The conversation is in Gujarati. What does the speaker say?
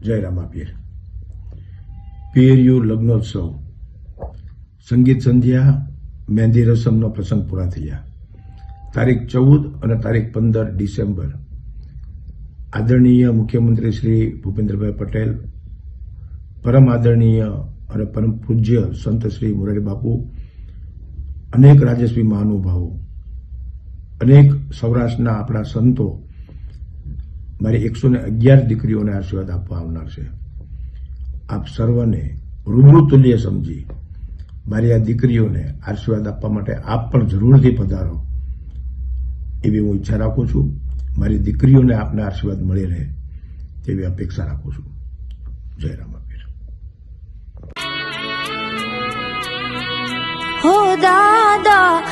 જય રામાપીર. PRU લગ્નોત્સવ, સંગીત સંધ્યા, મહેંદી રસમનો પ્રસંગ પૂરા થયા. તારીખ 14 અને તારીખ 15 ડિસેમ્બર આદરણીય મુખ્યમંત્રી શ્રી ભૂપેન્દ્રભાઈ પટેલ, પરમ આદરણીય અને પરમ પૂજ્ય સંત શ્રી મોરારી બાપુ, અનેક રાજસ્વી મહાનુભાવો, અનેક સૌરાષ્ટ્રના આપણા સંતો મારી 111 દીકરીઓને આશીર્વાદ આપવા આવનાર છે. આપ સર્વને રૂબરૂ તુલ્ય સમજી મારી આ દીકરીઓને આશીર્વાદ આપવા માટે આપ પણ જરૂરથી પધારો એવી હું ઈચ્છા રાખું છું. મારી દીકરીઓને આપના આશીર્વાદ મળી રહે તેવી અપેક્ષા રાખું છું. જય રામાપીર. હો દાદા